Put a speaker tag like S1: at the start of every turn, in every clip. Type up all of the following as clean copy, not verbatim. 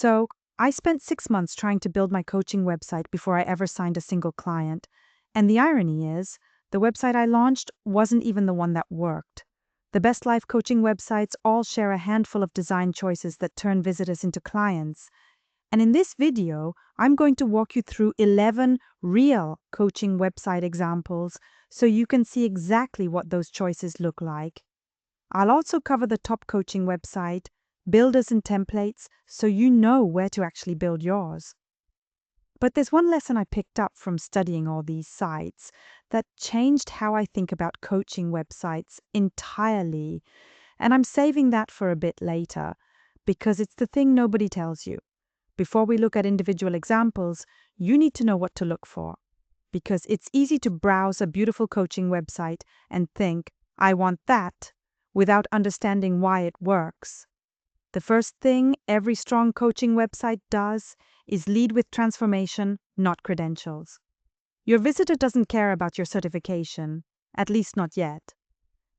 S1: So, I spent 6 months trying to build my coaching website before I ever signed a single client. And the irony is, the website I launched wasn't even the one that worked. The best life coaching websites all share a handful of design choices that turn visitors into clients. And in this video, I'm going to walk you through 11 real coaching website examples so you can see exactly what those choices look like. I'll also cover the top coaching website, builders and templates, so you know where to actually build yours. But there's one lesson I picked up from studying all these sites that changed how I think about coaching websites entirely. And I'm saving that for a bit later, because it's the thing nobody tells you. Before we look at individual examples, you need to know what to look for. Because it's easy to browse a beautiful coaching website and think, I want that, without understanding why it works. The first thing every strong coaching website does is lead with transformation, not credentials. Your visitor doesn't care about your certification, at least not yet.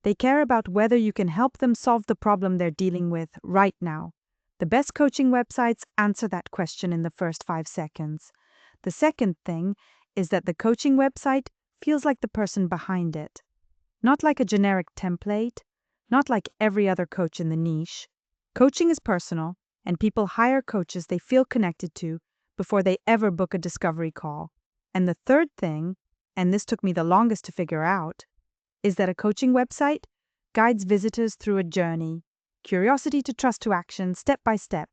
S1: They care about whether you can help them solve the problem they're dealing with right now. The best coaching websites answer that question in the first 5 seconds. The second thing is that the coaching website feels like the person behind it. Not like a generic template, not like every other coach in the niche. Coaching is personal, and people hire coaches they feel connected to before they ever book a discovery call. And the third thing, and this took me the longest to figure out, is that a coaching website guides visitors through a journey, curiosity to trust to action, step by step.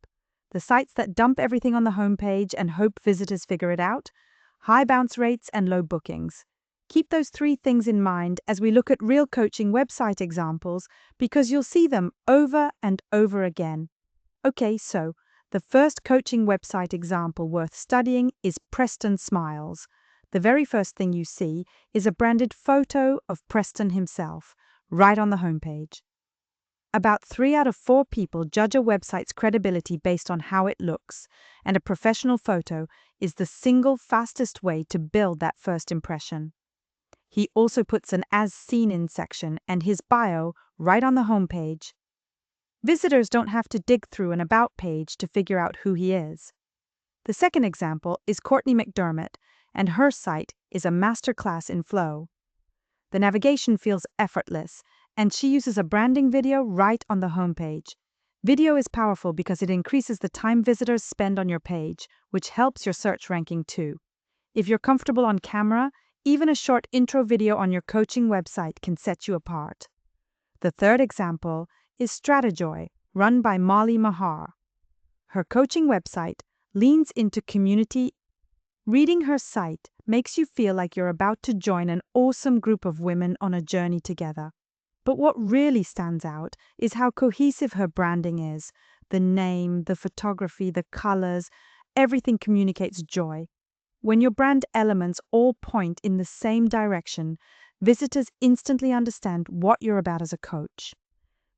S1: The sites that dump everything on the homepage and hope visitors figure it out, high bounce rates and low bookings. Keep those 3 things in mind as we look at real coaching website examples, because you'll see them over and over again. Okay, so the first coaching website example worth studying is Preston Smiles. The very first thing you see is a branded photo of Preston himself, right on the homepage. About 3 out of 4 people judge a website's credibility based on how it looks, and a professional photo is the single fastest way to build that first impression. He also puts an As Seen In section and his bio right on the homepage. Visitors don't have to dig through an About page to figure out who he is. The second example is Courtney McDermott, and her site is a masterclass in flow. The navigation feels effortless, and she uses a branding video right on the homepage. Video is powerful because it increases the time visitors spend on your page, which helps your search ranking too. If you're comfortable on camera, even a short intro video on your coaching website can set you apart. The third example is Stratejoy, run by Molly Mahar. Her coaching website leans into community. Reading her site makes you feel like you're about to join an awesome group of women on a journey together. But what really stands out is how cohesive her branding is. The name, the photography, the colors, everything communicates joy. When your brand elements all point in the same direction, visitors instantly understand what you're about as a coach.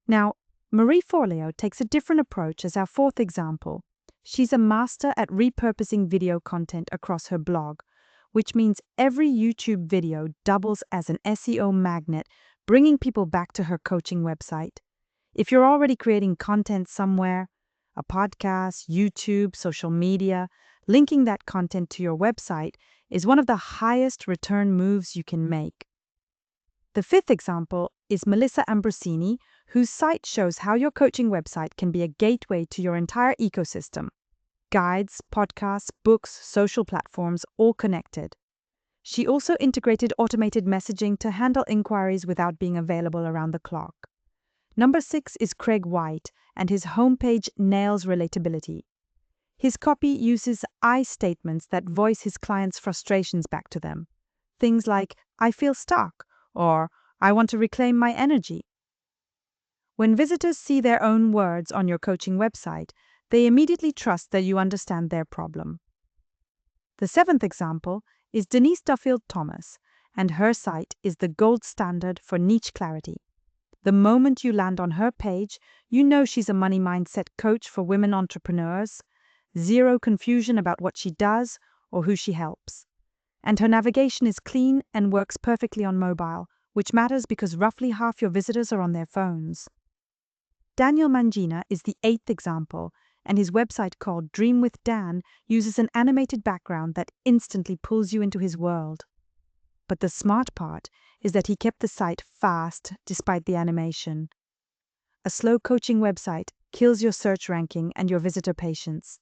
S1: Now, Marie Forleo takes a different approach as our fourth example. She's a master at repurposing video content across her blog, which means every YouTube video doubles as an SEO magnet, bringing people back to her coaching website. If you're already creating content somewhere, a podcast, YouTube, social media, linking that content to your website is one of the highest return moves you can make. The fifth example is Melissa Ambrosini, whose site shows how your coaching website can be a gateway to your entire ecosystem. Guides, podcasts, books, social platforms, all connected. She also integrated automated messaging to handle inquiries without being available around the clock. Number 6 is Craig White, and his homepage nails relatability. His copy uses I statements that voice his clients' frustrations back to them. Things like, I feel stuck, or I want to reclaim my energy. When visitors see their own words on your coaching website, they immediately trust that you understand their problem. The seventh example is Denise Duffield Thomas, and her site is the gold standard for niche clarity. The moment you land on her page, you know she's a money mindset coach for women entrepreneurs. Zero confusion about what she does or who she helps. And her navigation is clean and works perfectly on mobile, which matters because roughly half your visitors are on their phones. Daniel Mangina is the eighth example, and his website called Dream with Dan uses an animated background that instantly pulls you into his world. But the smart part is that he kept the site fast despite the animation. A slow coaching website kills your search ranking and your visitor patience.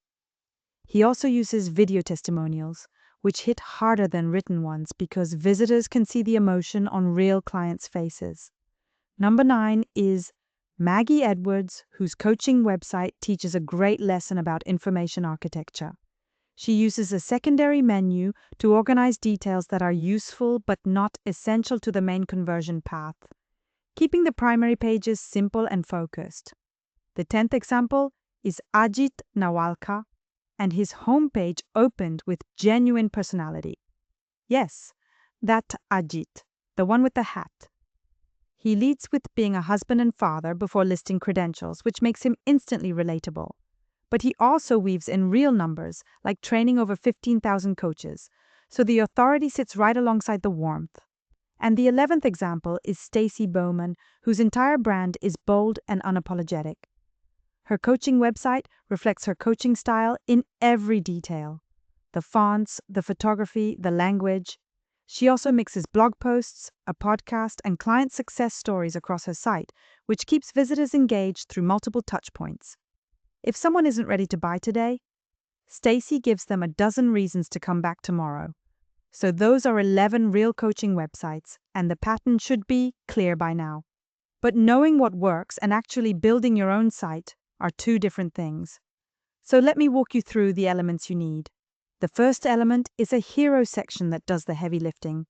S1: He also uses video testimonials, which hit harder than written ones because visitors can see the emotion on real clients' faces. Number 9 is Maggie Edwards, whose coaching website teaches a great lesson about information architecture. She uses a secondary menu to organize details that are useful but not essential to the main conversion path, keeping the primary pages simple and focused. The 10th example is Ajit Nawalka, and his homepage opened with genuine personality. Yes, that Ajit, the one with the hat. He leads with being a husband and father before listing credentials, which makes him instantly relatable. But he also weaves in real numbers, like training over 15,000 coaches, so the authority sits right alongside the warmth. And the 11th example is Stacey Bowman, whose entire brand is bold and unapologetic. Her coaching website reflects her coaching style in every detail. The fonts, the photography, the language. She also mixes blog posts, a podcast, and client success stories across her site, which keeps visitors engaged through multiple touchpoints. If someone isn't ready to buy today, Stacey gives them a dozen reasons to come back tomorrow. So those are 11 real coaching websites, and the pattern should be clear by now. But knowing what works and actually building your own site are two different things. So let me walk you through the elements you need. The first element is a hero section that does the heavy lifting.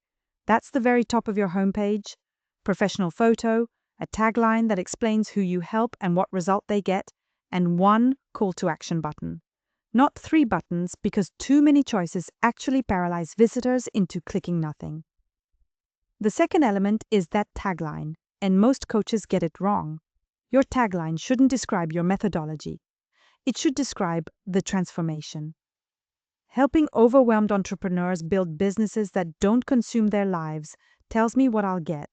S1: That's the very top of your homepage. Professional photo, a tagline that explains who you help and what result they get, and one call to action button. Not 3 buttons, because too many choices actually paralyze visitors into clicking nothing. The second element is that tagline, and most coaches get it wrong. Your tagline shouldn't describe your methodology. It should describe the transformation. Helping overwhelmed entrepreneurs build businesses that don't consume their lives tells me what I'll get.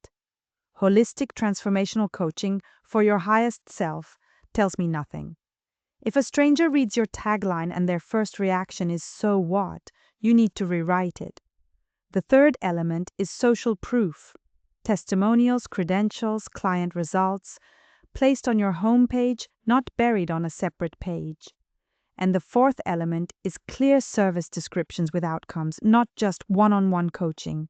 S1: Holistic transformational coaching for your highest self tells me nothing. If a stranger reads your tagline and their first reaction is "so what," you need to rewrite it. The third element is social proof. Testimonials, credentials, client results, placed on your homepage, not buried on a separate page. And the fourth element is clear service descriptions with outcomes, not just one-on-one coaching.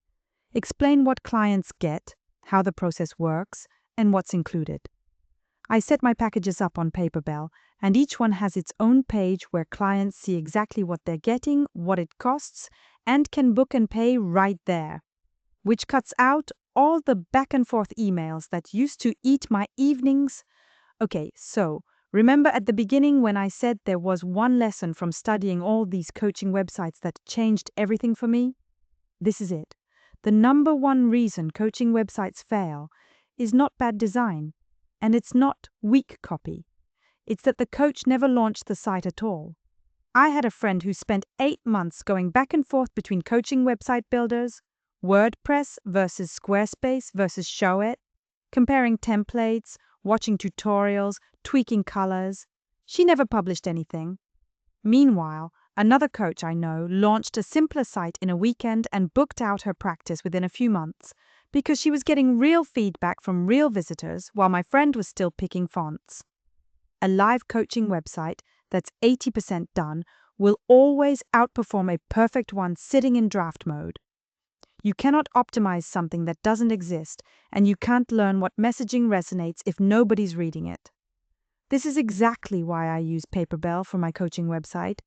S1: Explain what clients get, how the process works, and what's included. I set my packages up on Paperbell, and each one has its own page where clients see exactly what they're getting, what it costs, and can book and pay right there, which cuts out all the back and forth emails that used to eat my evenings. Okay, so remember at the beginning when I said there was one lesson from studying all these coaching websites that changed everything for me? This is it. The number one reason coaching websites fail is not bad design, and it's not weak copy. It's that the coach never launched the site at all. I had a friend who spent 8 months going back and forth between coaching website builders, WordPress versus Squarespace versus Showit, comparing templates, watching tutorials, tweaking colors. She never published anything. Meanwhile, another coach I know launched a simpler site in a weekend and booked out her practice within a few months because she was getting real feedback from real visitors while my friend was still picking fonts. A live coaching website that's 80% done will always outperform a perfect one sitting in draft mode. You cannot optimize something that doesn't exist, and you can't learn what messaging resonates if nobody's reading it. This is exactly why I use Paperbell for my coaching website.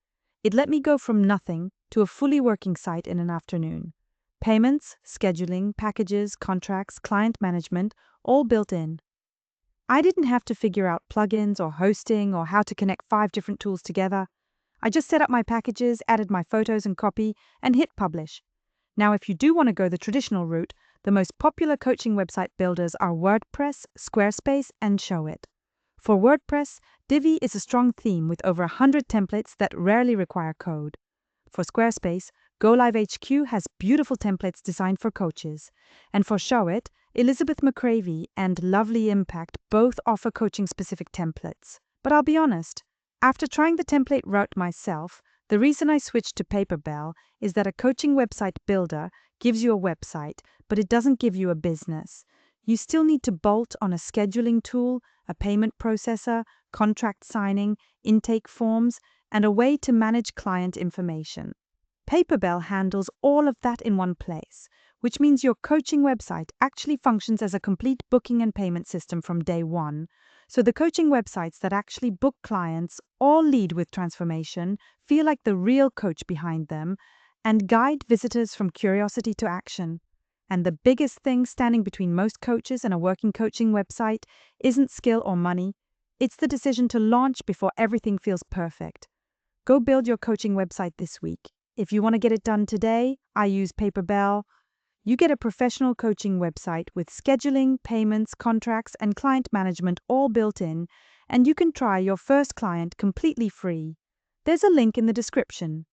S1: It let me go from nothing to a fully working site in an afternoon. Payments, scheduling, packages, contracts, client management, all built in. I didn't have to figure out plugins or hosting or how to connect 5 different tools together. I just set up my packages, added my photos and copy, and hit publish. Now, if you do want to go the traditional route, the most popular coaching website builders are WordPress, Squarespace, and Showit. For WordPress, Divi is a strong theme with over 100 templates that rarely require code. For Squarespace, GoLiveHQ has beautiful templates designed for coaches. And for Showit, Elizabeth McCravey and Lovely Impact both offer coaching-specific templates. But I'll be honest, After trying the template route myself, the reason I switched to Paperbell is that a coaching website builder gives you a website, but it doesn't give you a business. You still need to bolt on a scheduling tool, a payment processor, contract signing, intake forms, and a way to manage client information. Paperbell handles all of that in one place, which means your coaching website actually functions as a complete booking and payment system from day one. So the coaching websites that actually book clients all lead with transformation, feel like the real coach behind them, and guide visitors from curiosity to action. And the biggest thing standing between most coaches and a working coaching website isn't skill or money. It's the decision to launch before everything feels perfect. Go build your coaching website this week. If you want to get it done today, I use Paperbell. You get a professional coaching website with scheduling, payments, contracts, and client management all built in, and you can try your first client completely free. There's a link in the description.